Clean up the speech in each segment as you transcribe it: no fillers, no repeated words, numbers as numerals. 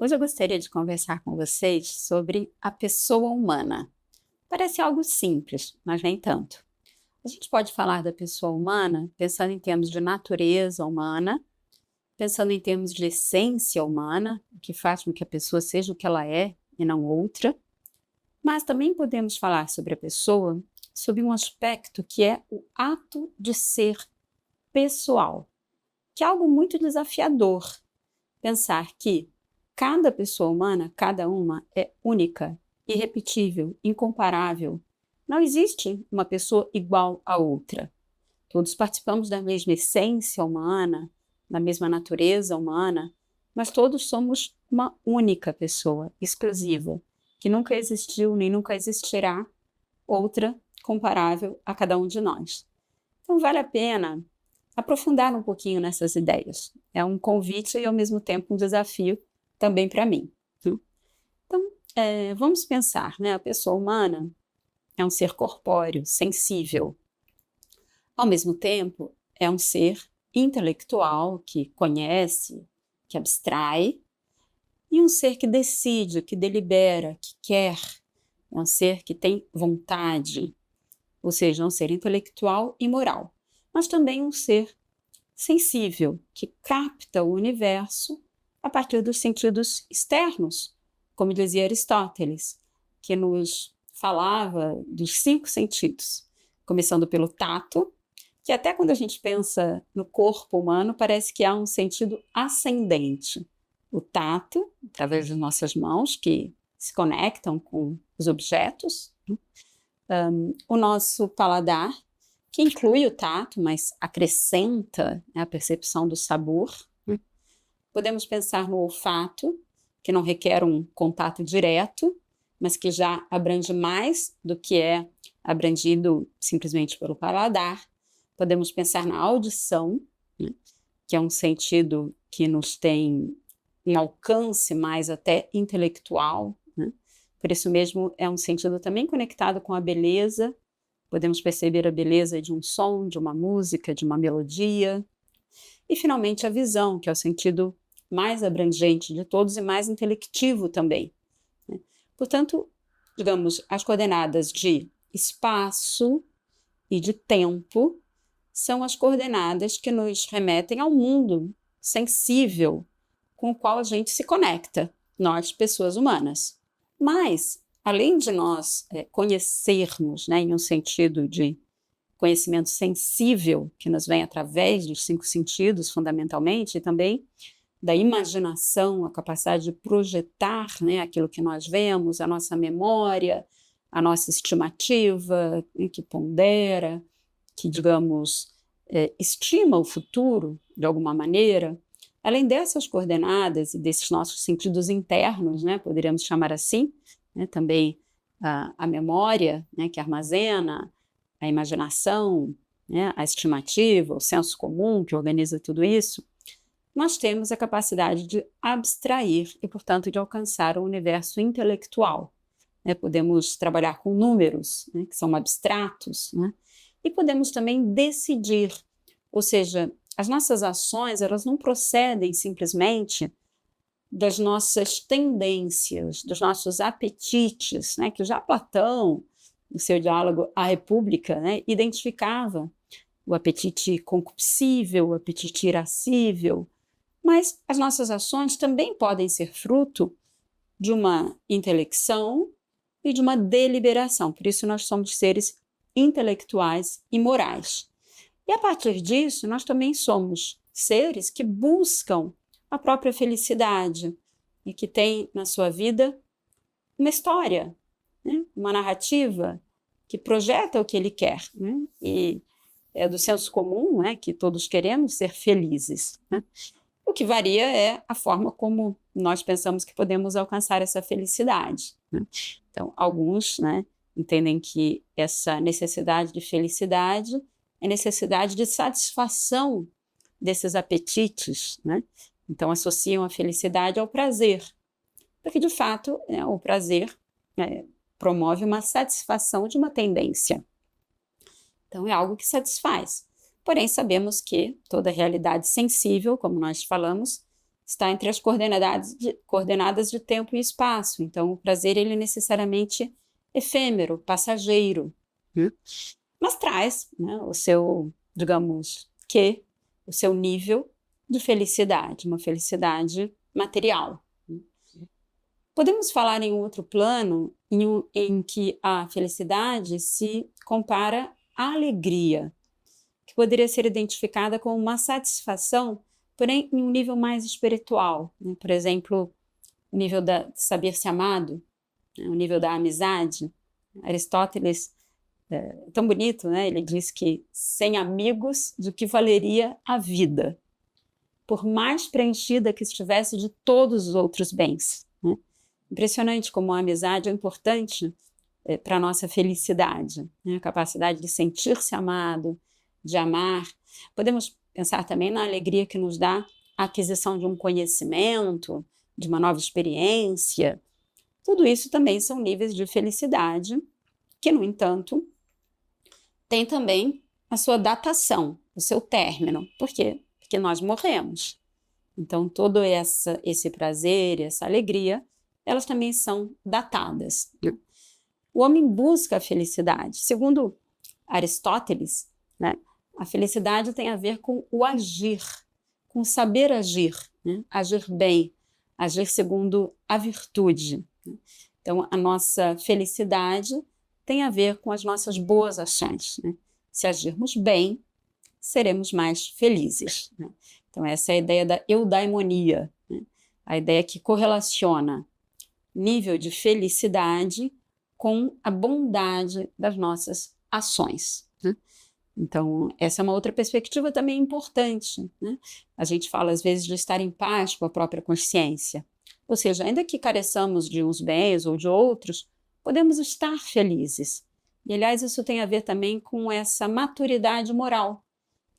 Hoje eu gostaria de conversar com vocês sobre a pessoa humana. Parece algo simples, mas nem tanto. A gente pode falar da pessoa humana pensando em termos de natureza humana, pensando em termos de essência humana, o que faz com que a pessoa seja o que ela é e não outra, mas também podemos falar sobre a pessoa sob um aspecto que é o ato de ser pessoal, que é algo muito desafiador. Pensar que cada pessoa humana, cada uma, é única, irrepetível, incomparável. Não existe uma pessoa igual a outra. Todos participamos da mesma essência humana, da mesma natureza humana, mas todos somos uma única pessoa, exclusiva, que nunca existiu nem nunca existirá outra comparável a cada um de nós. Então vale a pena aprofundar um pouquinho nessas ideias. É um convite e, ao mesmo tempo, um desafio também para mim. Então, vamos pensar, né? A pessoa humana é um ser corpóreo, sensível. Ao mesmo tempo, é um ser intelectual, que conhece, que abstrai, e um ser que decide, que delibera, que quer. É um ser que tem vontade, ou seja, um ser intelectual e moral, mas também um ser sensível, que capta o universo a partir dos sentidos externos, como dizia Aristóteles, que nos falava dos 5 sentidos, começando pelo tato, que até quando a gente pensa no corpo humano, parece que há um sentido ascendente. O tato, através das nossas mãos, que se conectam com os objetos, o nosso paladar, que inclui o tato, mas acrescenta, né, a percepção do sabor. Podemos pensar no olfato, que não requer um contato direto, mas que já abrange mais do que é abrangido simplesmente pelo paladar. Podemos pensar na audição, né, que é um sentido que nos tem um alcance mais até intelectual, né? Por isso mesmo é um sentido também conectado com a beleza. Podemos perceber a beleza de um som, de uma música, de uma melodia. E, finalmente, a visão, que é o sentido mais abrangente de todos e mais intelectivo também, né? Portanto, digamos, as coordenadas de espaço e de tempo são as coordenadas que nos remetem ao mundo sensível com o qual a gente se conecta, nós, pessoas humanas. Mas, além de nós conhecermos, né, em um sentido de conhecimento sensível, que nos vem através dos 5 sentidos, fundamentalmente, e também da imaginação, a capacidade de projetar, né, aquilo que nós vemos, a nossa memória, a nossa estimativa, né, que pondera, que, digamos, estima o futuro, de alguma maneira. Além dessas coordenadas e desses nossos sentidos internos, né, poderíamos chamar assim, né, também a memória, né, que armazena, a imaginação, né, a estimativa, o senso comum que organiza tudo isso, nós temos a capacidade de abstrair e, portanto, de alcançar o universo intelectual, né? Podemos trabalhar com números, né, que são abstratos, né? E podemos também decidir, ou seja, as nossas ações, elas não procedem simplesmente das nossas tendências, dos nossos apetites, né, que já Platão, no seu diálogo A República, né, identificava o apetite concupiscível, o apetite irascível, mas as nossas ações também podem ser fruto de uma intelecção e de uma deliberação, por isso nós somos seres intelectuais e morais. E a partir disso, nós também somos seres que buscam a própria felicidade e que têm na sua vida uma história, né? Uma narrativa que projeta o que ele quer, né? E é do senso comum, né, que todos queremos ser felizes, né? O que varia é a forma como nós pensamos que podemos alcançar essa felicidade, né? Então, alguns, né, entendem que essa necessidade de felicidade é necessidade de satisfação desses apetites, né? Então, associam a felicidade ao prazer, porque, de fato, o prazer promove uma satisfação de uma tendência. Então, é algo que satisfaz. Porém, sabemos que toda realidade sensível, como nós falamos, está entre as coordenadas de tempo e espaço. Então, o prazer ele é necessariamente efêmero, passageiro, mas traz, né, o seu, digamos, o seu nível de felicidade, uma felicidade material. Podemos falar em um outro plano em que a felicidade se compara à alegria, que poderia ser identificada como uma satisfação, porém em um nível mais espiritual, né? Por exemplo, o nível de saber-se amado, né? O nível da amizade. Aristóteles, tão bonito, né? Ele diz que sem amigos, de que valeria a vida, por mais preenchida que estivesse de todos os outros bens, né? Impressionante como a amizade é importante para a nossa felicidade, né? A capacidade de sentir-se amado, de amar. Podemos pensar também na alegria que nos dá a aquisição de um conhecimento, de uma nova experiência. Tudo isso também são níveis de felicidade que, no entanto, tem também a sua datação, o seu término. Por quê? Porque nós morremos. Então, todo esse prazer, essa alegria, elas também são datadas. O homem busca a felicidade. Segundo Aristóteles, né, a felicidade tem a ver com o agir, com o saber agir, né? Agir bem, agir segundo a virtude. Então, a nossa felicidade tem a ver com as nossas boas ações, né? Se agirmos bem, seremos mais felizes, né? Então, essa é a ideia da eudaimonia, né? A ideia que correlaciona nível de felicidade com a bondade das nossas ações, né? Então, essa é uma outra perspectiva também importante, né? A gente fala, às vezes, de estar em paz com a própria consciência. Ou seja, ainda que careçamos de uns bens ou de outros, podemos estar felizes. E, aliás, isso tem a ver também com essa maturidade moral,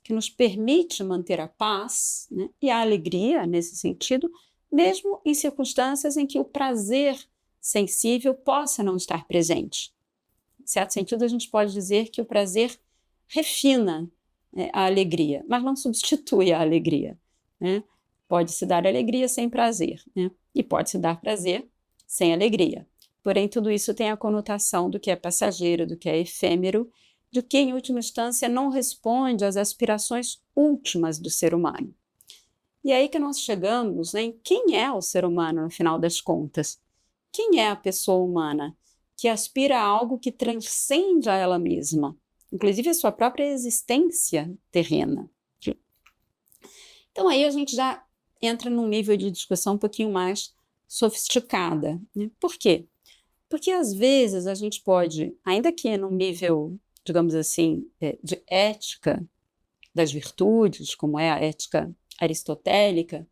que nos permite manter a paz, né, e a alegria, nesse sentido, mesmo em circunstâncias em que o prazer sensível possa não estar presente. Em certo sentido, a gente pode dizer que o prazer refina, a alegria, mas não substitui a alegria, né? Pode-se dar alegria sem prazer, né? E pode-se dar prazer sem alegria. Porém, tudo isso tem a conotação do que é passageiro, do que é efêmero, de que, em última instância, não responde às aspirações últimas do ser humano. E é aí que nós chegamos, né, em quem é o ser humano, no final das contas. Quem é a pessoa humana que aspira a algo que transcende a ela mesma, inclusive a sua própria existência terrena? Então, aí a gente já entra num nível de discussão um pouquinho mais sofisticada, né? Por quê? Porque, às vezes, a gente pode, ainda que num nível, digamos assim, de ética das virtudes, como é a ética aristotélica,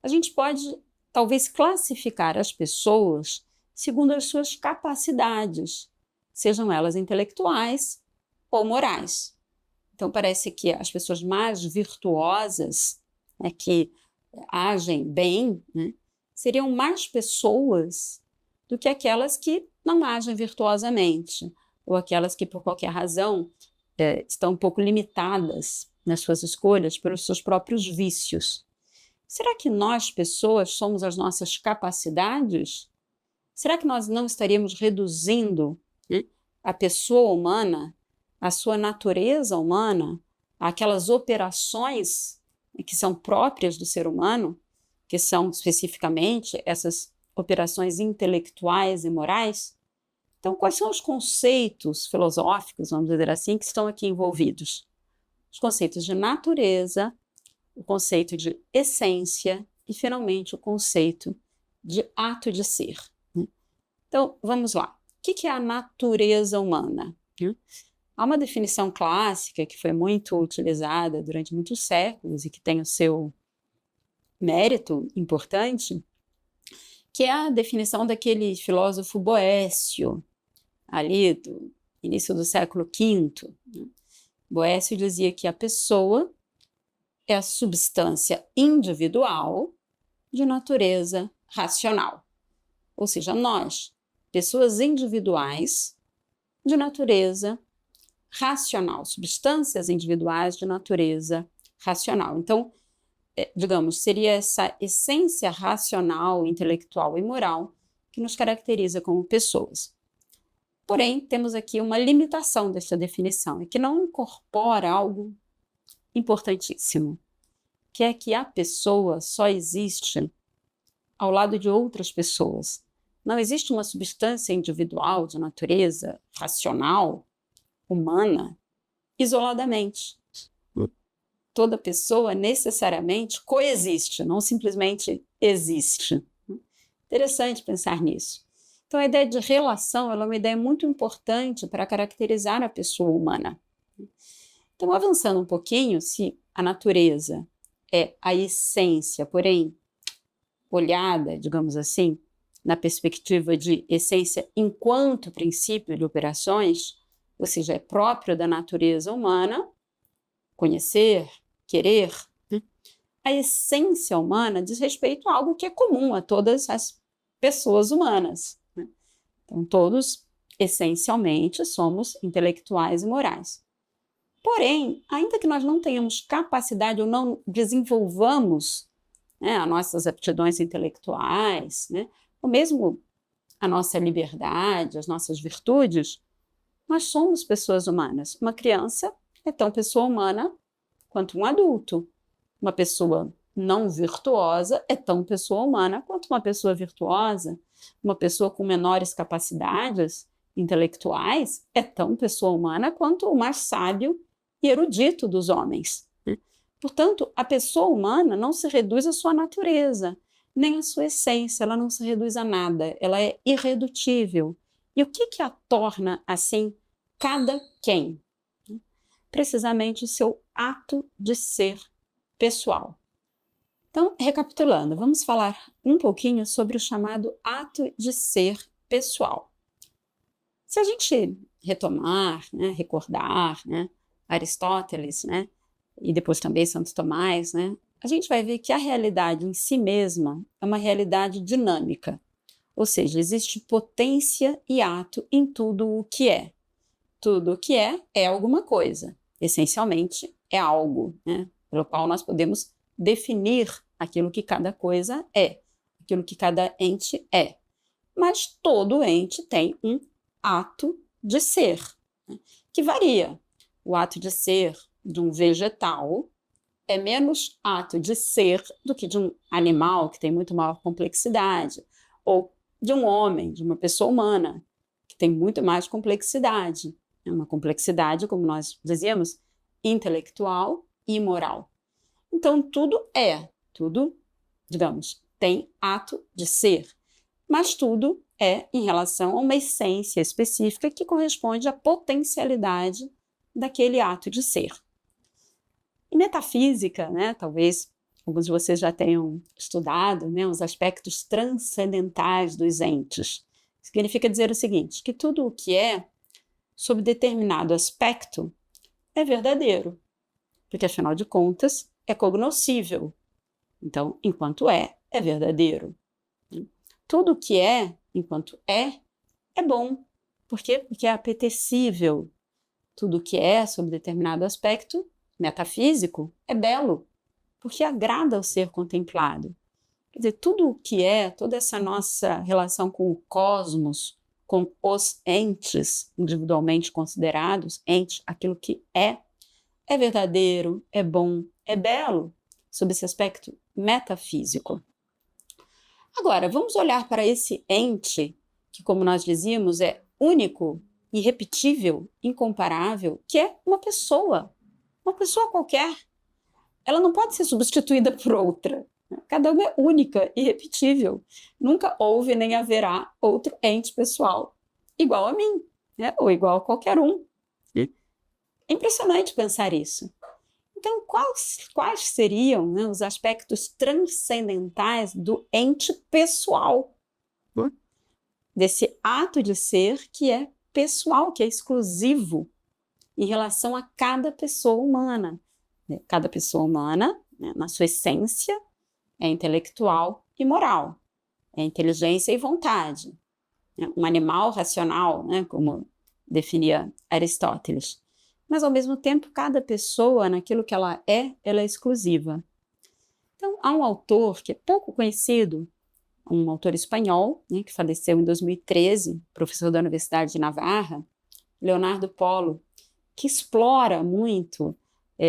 a gente pode, talvez, classificar as pessoas segundo as suas capacidades, sejam elas intelectuais ou morais. Então, parece que as pessoas mais virtuosas, né, que agem bem, né, seriam mais pessoas do que aquelas que não agem virtuosamente, ou aquelas que, por qualquer razão, estão um pouco limitadas nas suas escolhas pelos seus próprios vícios. Será que nós, pessoas, somos as nossas capacidades? Será que nós não estaríamos reduzindo, né, a pessoa humana, a sua natureza humana, àquelas operações que são próprias do ser humano, que são especificamente essas operações intelectuais e morais? Então, quais são os conceitos filosóficos, vamos dizer assim, que estão aqui envolvidos? Os conceitos de natureza, o conceito de essência e, finalmente, o conceito de ato de ser. Então, vamos lá. O que é a natureza humana? Há uma definição clássica que foi muito utilizada durante muitos séculos e que tem o seu mérito importante, que é a definição daquele filósofo Boécio, ali do início do século V. Boécio dizia que a pessoa é a substância individual de natureza racional. Ou seja, nós, pessoas individuais de natureza racional, substâncias individuais de natureza racional. Então, digamos, seria essa essência racional, intelectual e moral que nos caracteriza como pessoas. Porém, temos aqui uma limitação dessa definição, é que não incorpora algo importantíssimo, que é que a pessoa só existe ao lado de outras pessoas. Não existe uma substância individual de natureza racional, humana, isoladamente. Toda pessoa necessariamente coexiste, não simplesmente existe. Interessante pensar nisso. Então, a ideia de relação ela é uma ideia muito importante para caracterizar a pessoa humana. Então, avançando um pouquinho, se a natureza é a essência, porém, olhada, digamos assim, na perspectiva de essência enquanto princípio de operações, ou seja, é próprio da natureza humana, conhecer, querer, a essência humana diz respeito a algo que é comum a todas as pessoas humanas. Então, todos, essencialmente, somos intelectuais e morais. Porém, ainda que nós não tenhamos capacidade ou não desenvolvamos as nossas aptidões intelectuais, ou mesmo a nossa liberdade, as nossas virtudes, nós somos pessoas humanas. Uma criança é tão pessoa humana quanto um adulto. Uma pessoa não virtuosa é tão pessoa humana quanto uma pessoa virtuosa. Uma pessoa com menores capacidades intelectuais é tão pessoa humana quanto o mais sábio e erudito dos homens. Portanto, a pessoa humana não se reduz à sua natureza, nem à sua essência, ela não se reduz a nada, ela é irredutível. E o que a torna, assim, cada quem? Precisamente o seu ato de ser pessoal. Então, recapitulando, vamos falar um pouquinho sobre o chamado ato de ser pessoal. Se a gente retomar, recordar, Aristóteles, e depois também Santo Tomás, a gente vai ver que a realidade em si mesma é uma realidade dinâmica, ou seja, existe potência e ato em tudo o que é. Tudo o que é alguma coisa, essencialmente é algo, pelo qual nós podemos definir aquilo que cada coisa é, aquilo que cada ente é. Mas todo ente tem um ato de ser, que varia. O ato de ser de um vegetal é menos ato de ser do que de um animal, que tem muito maior complexidade, ou de um homem, de uma pessoa humana, que tem muito mais complexidade. É uma complexidade, como nós dizíamos, intelectual e moral. Então, tudo, digamos, tem ato de ser, mas tudo é em relação a uma essência específica que corresponde à potencialidade daquele ato de ser. Em metafísica, talvez alguns de vocês já tenham estudado os aspectos transcendentais dos entes. Significa dizer o seguinte, que tudo o que é, sob determinado aspecto, é verdadeiro, porque, afinal de contas, é cognoscível. Então, enquanto é verdadeiro. Tudo o que é, enquanto é bom. Por quê? Porque é apetecível. Tudo o que é, sob determinado aspecto metafísico, é belo, porque agrada ao ser contemplado. Quer dizer, tudo o que é, toda essa nossa relação com o cosmos, com os entes individualmente considerados, ente, aquilo que é verdadeiro, é bom, é belo, sob esse aspecto metafísico. Agora, vamos olhar para esse ente, que, como nós dizíamos, é único, irrepetível, incomparável, que é uma pessoa qualquer. Ela não pode ser substituída por outra. Cada uma é única, irrepetível. Nunca houve nem haverá outro ente pessoal igual a mim, ou igual a qualquer um. É impressionante pensar isso. Então, quais seriam os aspectos transcendentais do ente pessoal? Desse ato de ser que é pessoal, que é exclusivo em relação a cada pessoa humana. Cada pessoa humana, na sua essência, é intelectual e moral, é inteligência e vontade. Um animal racional, como definia Aristóteles. Mas, ao mesmo tempo, cada pessoa, naquilo que ela é exclusiva. Então, há um autor que é pouco conhecido, um autor espanhol, né, que faleceu em 2013, professor da Universidade de Navarra, Leonardo Polo, que explora muito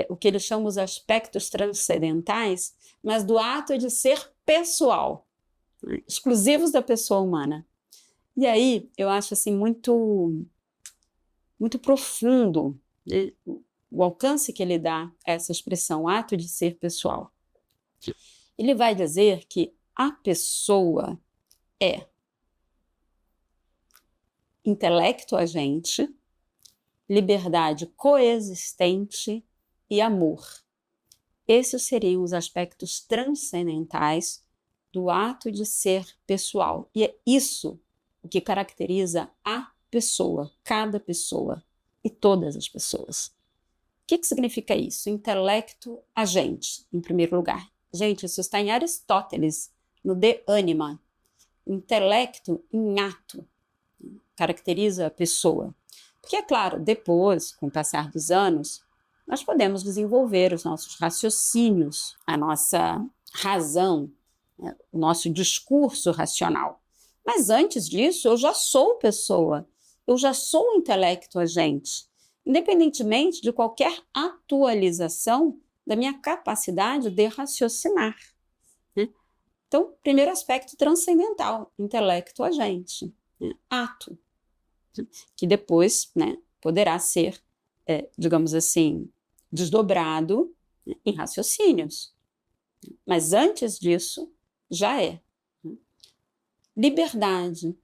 o que ele chama os aspectos transcendentais, mas do ato de ser pessoal, né, exclusivos da pessoa humana. E aí, eu acho assim muito profundo, né, o alcance que ele dá a essa expressão, ato de ser pessoal. Ele vai dizer que a pessoa é intelecto agente, liberdade coexistente e amor. Esses seriam os aspectos transcendentais do ato de ser pessoal. E é isso o que caracteriza a pessoa, cada pessoa e todas as pessoas. O que significa isso? Intelecto agente, em primeiro lugar. Gente, isso está em Aristóteles, no De Anima. Intelecto em ato caracteriza a pessoa. Porque, é claro, depois, com o passar dos anos, nós podemos desenvolver os nossos raciocínios, a nossa razão, né, o nosso discurso racional. Mas antes disso, eu já sou pessoa, eu já sou intelecto agente, independentemente de qualquer atualização da minha capacidade de raciocinar, né? Então, primeiro aspecto transcendental, intelecto agente, né? Ato, que depois, né, poderá ser, digamos assim, desdobrado, né, em raciocínios. Mas antes disso, já é. Liberdade.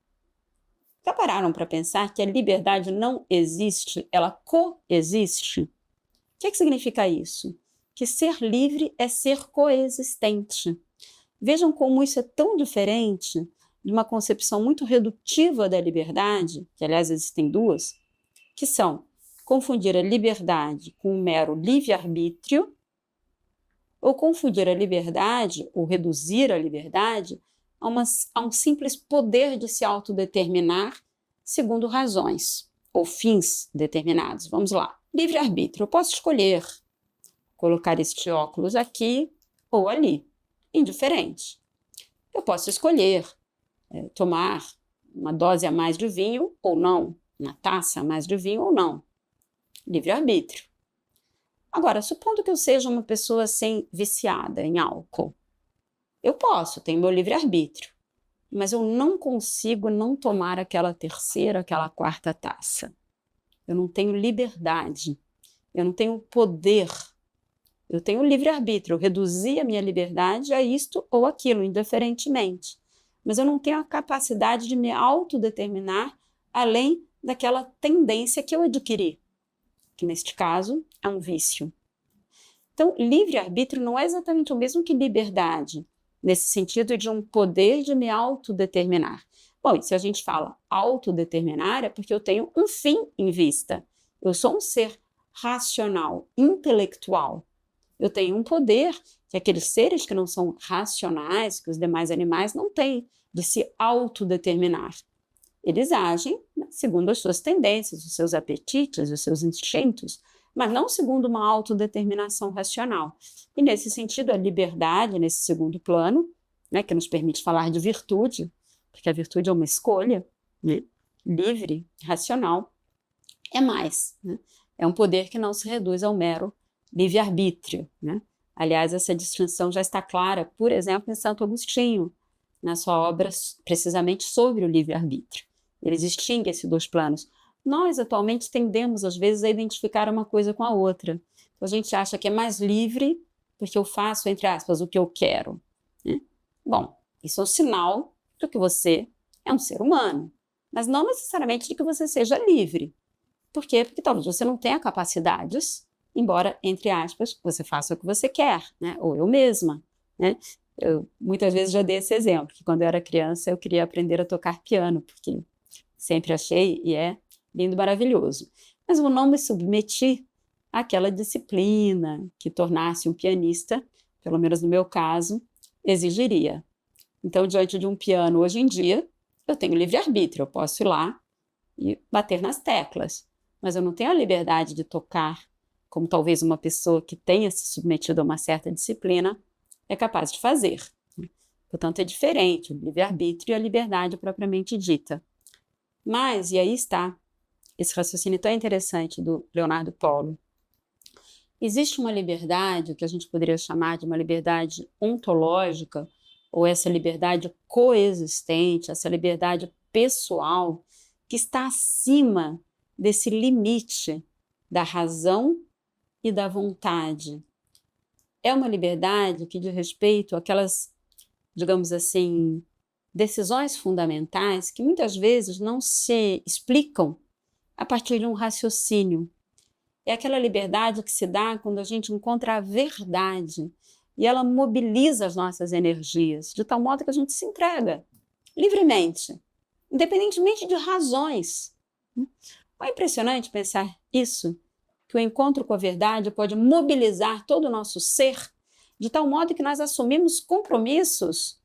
Já pararam para pensar que a liberdade não existe, ela coexiste? O que significa isso? Que ser livre é ser coexistente. Vejam como isso é tão diferente de uma concepção muito redutiva da liberdade, que aliás existem duas, que são confundir a liberdade com um mero livre-arbítrio ou confundir a liberdade, ou reduzir a liberdade, a um simples poder de se autodeterminar segundo razões ou fins determinados. Vamos lá. Livre-arbítrio. Eu posso escolher colocar este óculos aqui ou ali, indiferente. Eu posso escolher tomar uma dose a mais de vinho ou não, uma taça a mais de vinho ou não. Livre-arbítrio. Agora, supondo que eu seja uma pessoa assim, viciada em álcool, eu posso, tenho meu livre-arbítrio, mas eu não consigo não tomar aquela terceira, aquela quarta taça. Eu não tenho liberdade, eu não tenho poder, eu tenho livre-arbítrio, eu reduzi a minha liberdade a isto ou aquilo, indiferentemente. Mas eu não tenho a capacidade de me autodeterminar além daquela tendência que eu adquiri, que neste caso é um vício. Então, livre-arbítrio não é exatamente o mesmo que liberdade, nesse sentido de um poder de me autodeterminar. Bom, e se a gente fala autodeterminar, é porque eu tenho um fim em vista. Eu sou um ser racional, intelectual. Eu tenho um poder que aqueles seres que não são racionais, que os demais animais não têm, de se autodeterminar. Eles agem segundo as suas tendências, os seus apetites, os seus instintos, mas não segundo uma autodeterminação racional. E, nesse sentido, a liberdade, nesse segundo plano, né, que nos permite falar de virtude, porque a virtude é uma escolha, né, livre, racional, é mais. Né? É um poder que não se reduz ao mero livre-arbítrio. Né? Aliás, essa distinção já está clara, por exemplo, em Santo Agostinho, na sua obra precisamente sobre o livre-arbítrio. Ele distingue esses dois planos. Nós, atualmente, tendemos, às vezes, a identificar uma coisa com a outra. Então, a gente acha que é mais livre porque eu faço, entre aspas, o que eu quero. Né? Bom, isso é um sinal de que você é um ser humano, mas não necessariamente de que você seja livre. Por quê? Porque talvez você não tenha capacidades, embora, entre aspas, você faça o que você quer, né? Ou eu mesma. Né? Eu muitas vezes já dei esse exemplo, que quando eu era criança eu queria aprender a tocar piano, porque sempre achei, e é lindo, maravilhoso. Mas eu não me submeti àquela disciplina que tornasse um pianista, pelo menos no meu caso, exigiria. Então, diante de um piano hoje em dia, eu tenho livre-arbítrio, eu posso ir lá e bater nas teclas, mas eu não tenho a liberdade de tocar, como talvez uma pessoa que tenha se submetido a uma certa disciplina é capaz de fazer. Portanto, é diferente o livre-arbítrio e a liberdade propriamente dita. Mas, e aí está esse raciocínio tão interessante do Leonardo Polo, existe uma liberdade que a gente poderia chamar de uma liberdade ontológica, ou essa liberdade coexistente, essa liberdade pessoal, que está acima desse limite da razão e da vontade. É uma liberdade que diz respeito àquelas, digamos assim, decisões fundamentais que muitas vezes não se explicam a partir de um raciocínio. É aquela liberdade que se dá quando a gente encontra a verdade e ela mobiliza as nossas energias, de tal modo que a gente se entrega livremente, independentemente de razões. É impressionante pensar isso, que o encontro com a verdade pode mobilizar todo o nosso ser, de tal modo que nós assumimos compromissos,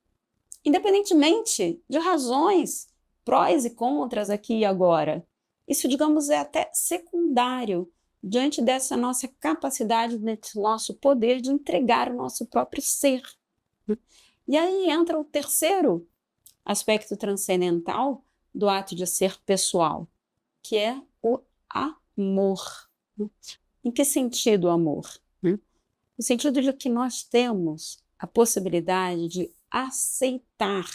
independentemente de razões, prós e contras aqui e agora. Isso, digamos, é até secundário diante dessa nossa capacidade, desse nosso poder de entregar o nosso próprio ser. E aí entra o terceiro aspecto transcendental do ato de ser pessoal, que é o amor. Em que sentido o amor? No sentido de que nós temos a possibilidade de aceitar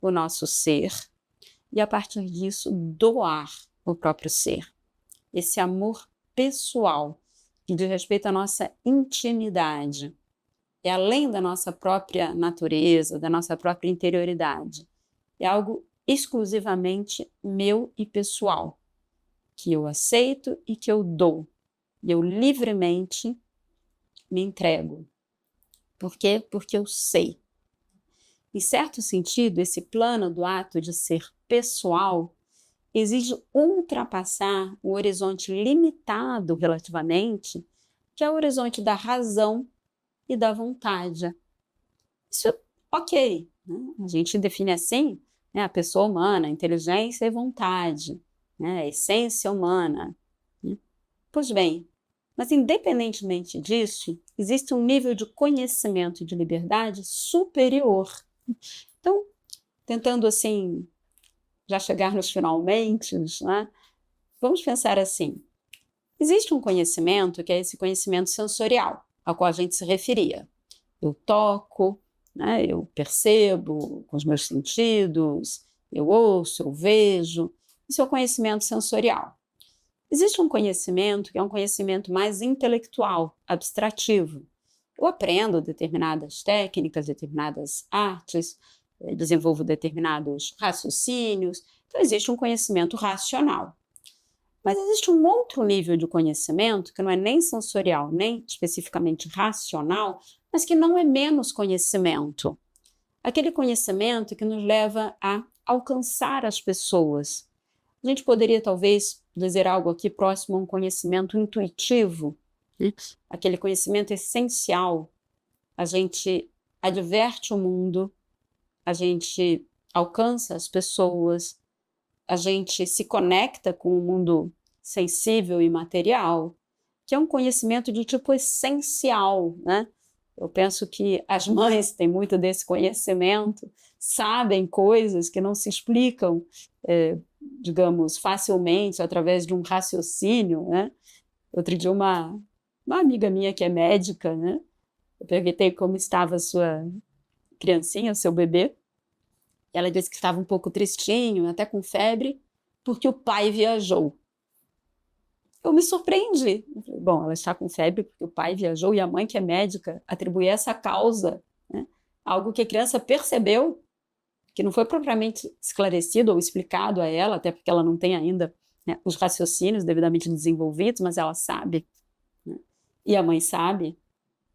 o nosso ser e, a partir disso, doar o próprio ser. Esse amor pessoal, que diz respeito à nossa intimidade, é além da nossa própria natureza, da nossa própria interioridade. É algo exclusivamente meu e pessoal, que eu aceito e que eu dou. E eu livremente me entrego. Por quê? Porque eu sei. Em certo sentido, esse plano do ato de ser pessoal exige ultrapassar o horizonte limitado relativamente, que é o horizonte da razão e da vontade. Isso é ok, né? A gente define assim, né, a pessoa humana, inteligência e vontade, né, a essência humana. Né? Pois bem, mas independentemente disso, existe um nível de conhecimento e de liberdade superior. Então, tentando assim, já chegar nos finalmente, né? Vamos pensar assim, existe um conhecimento que é esse conhecimento sensorial, ao qual a gente se referia. Eu toco, né? Eu percebo com os meus sentidos, eu ouço, eu vejo, isso é o conhecimento sensorial. Existe um conhecimento que é um conhecimento mais intelectual, abstrativo. Eu aprendo determinadas técnicas, determinadas artes, desenvolvo determinados raciocínios, então existe um conhecimento racional. Mas existe um outro nível de conhecimento que não é nem sensorial, nem especificamente racional, mas que não é menos conhecimento. Aquele conhecimento que nos leva a alcançar as pessoas. A gente poderia talvez dizer algo aqui próximo a um conhecimento intuitivo, aquele conhecimento essencial. A gente adverte o mundo, a gente alcança as pessoas, a gente se conecta com o mundo sensível e material, que é um conhecimento de tipo essencial, né? Eu penso que as mães têm muito desse conhecimento, sabem coisas que não se explicam, digamos, facilmente através de um raciocínio, né? Outro dia uma amiga minha que é médica, né? Eu perguntei como estava a sua criancinha, o seu bebê. Ela disse que estava um pouco tristinho, até com febre, porque o pai viajou. Eu me surpreendi. Eu falei, bom, ela está com febre porque o pai viajou e a mãe, que é médica, atribui essa causa, né, algo que a criança percebeu, que não foi propriamente esclarecido ou explicado a ela, até porque ela não tem ainda, né, os raciocínios devidamente desenvolvidos, mas ela sabe, né, e a mãe sabe.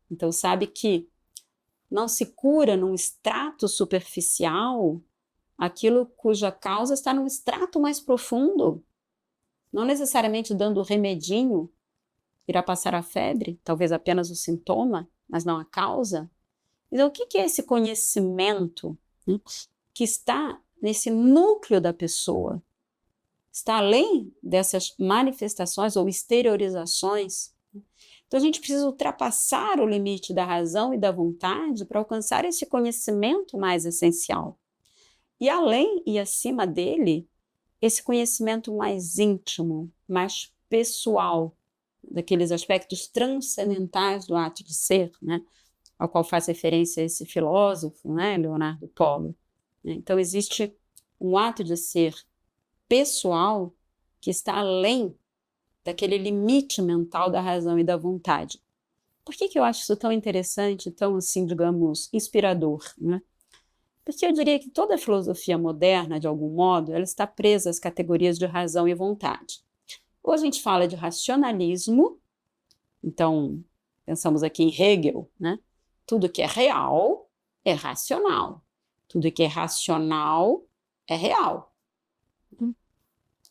Então sabe que não se cura num extrato superficial aquilo cuja causa está num extrato mais profundo. Não necessariamente dando o remedinho irá passar a febre, talvez apenas o sintoma, mas não a causa. Então, o que é esse conhecimento, né, que está nesse núcleo da pessoa? Está além dessas manifestações ou exteriorizações. Então, a gente precisa ultrapassar o limite da razão e da vontade para alcançar esse conhecimento mais essencial. E além e acima dele, esse conhecimento mais íntimo, mais pessoal, daqueles aspectos transcendentais do ato de ser, né, ao qual faz referência esse filósofo, né, Leonardo Polo. Então, existe um ato de ser pessoal que está além daquele limite mental da razão e da vontade. Por que eu acho isso tão interessante, tão, assim, digamos, inspirador, né? Porque eu diria que toda a filosofia moderna, de algum modo, ela está presa às categorias de razão e vontade. Ou a gente fala de racionalismo, então, pensamos aqui em Hegel, né? Tudo que é real é racional. Tudo que é racional é real.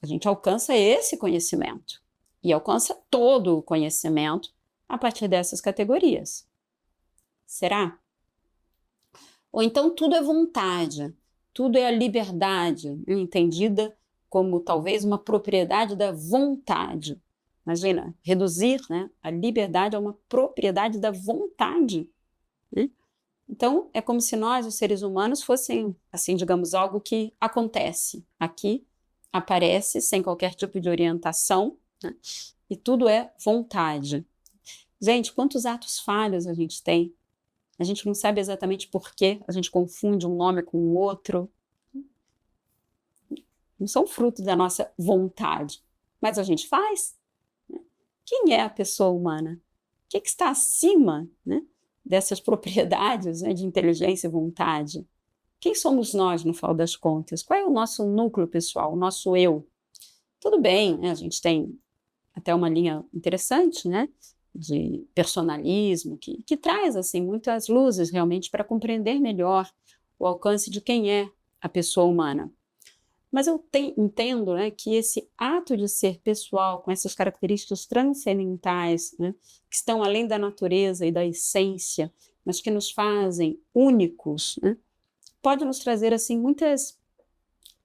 A gente alcança esse conhecimento. E alcança todo o conhecimento a partir dessas categorias. Será? Ou então tudo é vontade, tudo é a liberdade, entendida como talvez uma propriedade da vontade. Imagina, reduzir, né, a liberdade a uma propriedade da vontade. Né? Então, é como se nós, os seres humanos, fossem, assim, digamos, algo que acontece aqui, aparece sem qualquer tipo de orientação, né? E tudo é vontade. Gente, quantos atos falhos a gente tem? A gente não sabe exatamente por quê, a gente confunde um nome com o outro. Não são fruto da nossa vontade, mas a gente faz. Né? Quem é a pessoa humana? O que está acima, né, dessas propriedades, né, de inteligência e vontade? Quem somos nós, no final das contas? Qual é o nosso núcleo pessoal, o nosso eu? Tudo bem, né, a gente tem até uma linha interessante, né, de personalismo, que traz assim, muitas luzes realmente para compreender melhor o alcance de quem é a pessoa humana. Mas eu entendo, né, que esse ato de ser pessoal, com essas características transcendentais, né, que estão além da natureza e da essência, mas que nos fazem únicos, né, pode nos trazer assim, muitas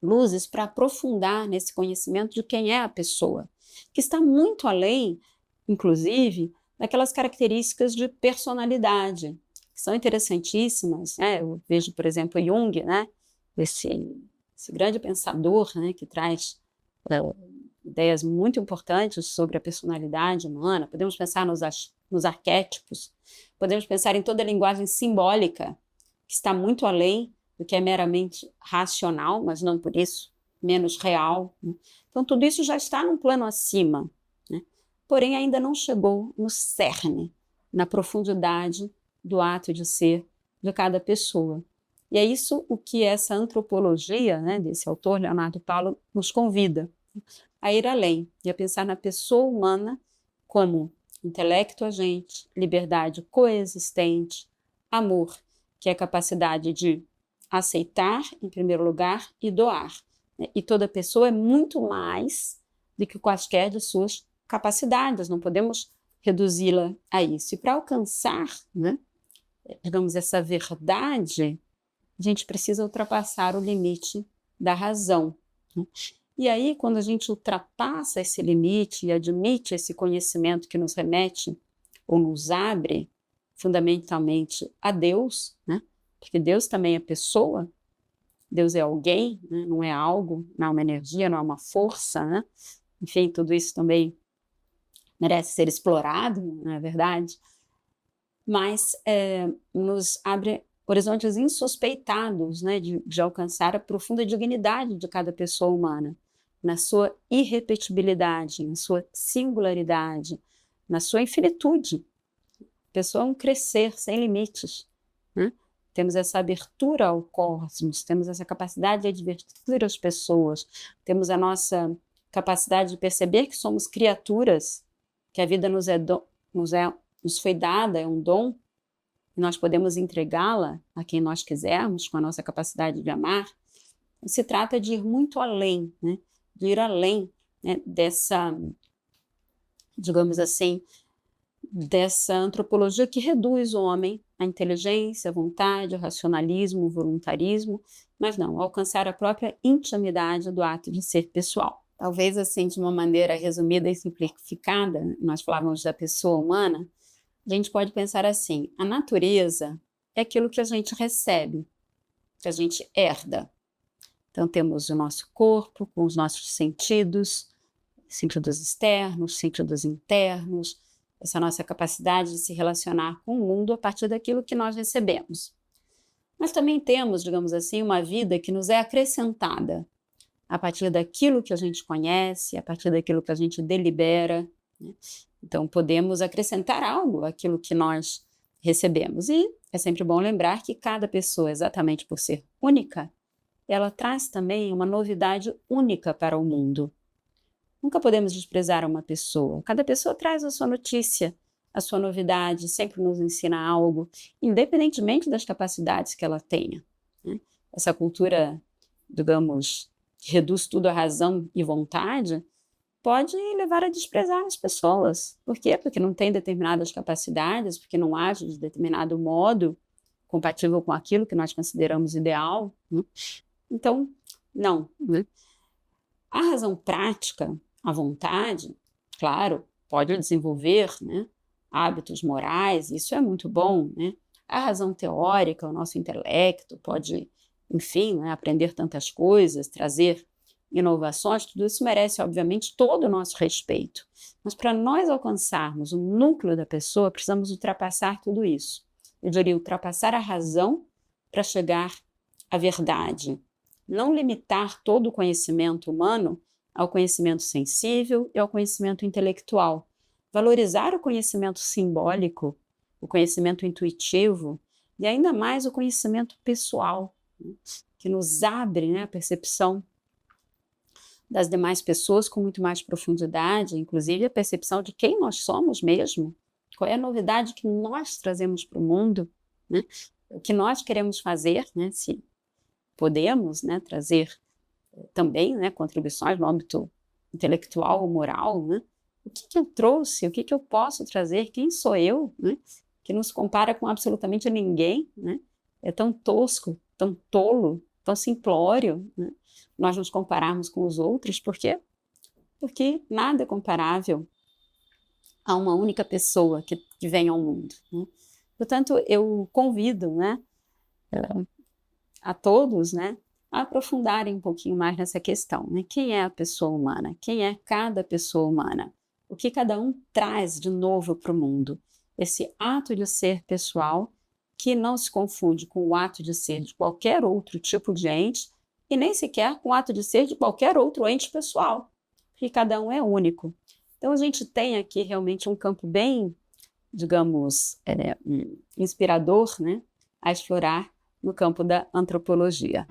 luzes para aprofundar nesse conhecimento de quem é a pessoa, que está muito além, inclusive, daquelas características de personalidade, que são interessantíssimas. Né? Eu vejo, por exemplo, Jung, né? esse grande pensador, né? Que traz ideias muito importantes sobre a personalidade humana. Podemos pensar nos arquétipos, podemos pensar em toda a linguagem simbólica, que está muito além do que é meramente racional, mas não por isso menos real. Né? Então, tudo isso já está num plano acima, né? Porém ainda não chegou no cerne, na profundidade do ato de ser de cada pessoa. E é isso o que essa antropologia, né, desse autor, Leonardo Paulo, nos convida a ir além e a pensar na pessoa humana como intelecto agente, liberdade coexistente, amor, que é a capacidade de aceitar, em primeiro lugar, e doar. Né? E toda pessoa é muito mais do que quaisquer de suas capacidades, não podemos reduzi-la a isso. E para alcançar, né, digamos, essa verdade, a gente precisa ultrapassar o limite da razão. Né? E aí, quando a gente ultrapassa esse limite e admite esse conhecimento que nos remete ou nos abre fundamentalmente a Deus, né? Porque Deus também é pessoa, Deus é alguém, né? Não é algo, não é uma energia, não é uma força, né? Enfim, tudo isso também merece ser explorado, não é verdade? Mas nos abre horizontes insuspeitados, né, de alcançar a profunda dignidade de cada pessoa humana, na sua irrepetibilidade, na sua singularidade, na sua infinitude. A pessoa é um crescer sem limites. Né? Temos essa abertura ao cosmos, temos essa capacidade de advertir as pessoas, temos a nossa capacidade de perceber que somos criaturas, que a vida nos foi dada, é um dom, e nós podemos entregá-la a quem nós quisermos, com a nossa capacidade de amar. Se trata de ir muito além, né? De ir além, né, dessa, digamos assim, dessa antropologia que reduz o homem à inteligência, à vontade, ao racionalismo, ao voluntarismo, mas não, alcançar a própria intimidade do ato de ser pessoal. Talvez assim, de uma maneira resumida e simplificada, nós falávamos da pessoa humana, a gente pode pensar assim: a natureza é aquilo que a gente recebe, que a gente herda. Então temos o nosso corpo com os nossos sentidos externos, sentidos internos, essa nossa capacidade de se relacionar com o mundo a partir daquilo que nós recebemos. Mas também temos, digamos assim, uma vida que nos é acrescentada a partir daquilo que a gente conhece, a partir daquilo que a gente delibera, né? Então podemos acrescentar algo àquilo que nós recebemos. E é sempre bom lembrar que cada pessoa, exatamente por ser única, ela traz também uma novidade única para o mundo. Nunca podemos desprezar uma pessoa. Cada pessoa traz a sua notícia, a sua novidade, sempre nos ensina algo, independentemente das capacidades que ela tenha, né? Essa cultura, digamos, que reduz tudo à razão e vontade, pode levar a desprezar as pessoas. Por quê? Porque não tem determinadas capacidades, porque não age de determinado modo compatível com aquilo que nós consideramos ideal, né? Então, não, né? A razão prática, a vontade, claro, pode desenvolver, né, hábitos morais, isso é muito bom, né? A razão teórica, o nosso intelecto pode, enfim, né, aprender tantas coisas, trazer inovações, tudo isso merece, obviamente, todo o nosso respeito. Mas para nós alcançarmos o núcleo da pessoa, precisamos ultrapassar tudo isso. Eu diria ultrapassar a razão para chegar à verdade. Não limitar todo o conhecimento humano ao conhecimento sensível e ao conhecimento intelectual. Valorizar o conhecimento simbólico, o conhecimento intuitivo e ainda mais o conhecimento pessoal, né, que nos abre, né, a percepção das demais pessoas com muito mais profundidade, inclusive a percepção de quem nós somos mesmo, qual é a novidade que nós trazemos para o mundo, né, o que nós queremos fazer, né, se podemos, né, trazer também, né, contribuições no âmbito intelectual ou moral, né? O que eu trouxe, o que eu posso trazer, quem sou eu, né, que não se compara com absolutamente ninguém, né? É tão tosco, tão tolo, tão simplório, né, nós nos compararmos com os outros. Por quê? Porque nada é comparável a uma única pessoa que vem ao mundo, né? Portanto, eu convido, né, a todos, né, a aprofundarem um pouquinho mais nessa questão, né? Quem é a pessoa humana? Quem é cada pessoa humana? O que cada um traz de novo para o mundo? Esse ato de ser pessoal que não se confunde com o ato de ser de qualquer outro tipo de ente e nem sequer com o ato de ser de qualquer outro ente pessoal, porque cada um é único. Então a gente tem aqui realmente um campo bem, digamos, inspirador, né, a explorar no campo da antropologia.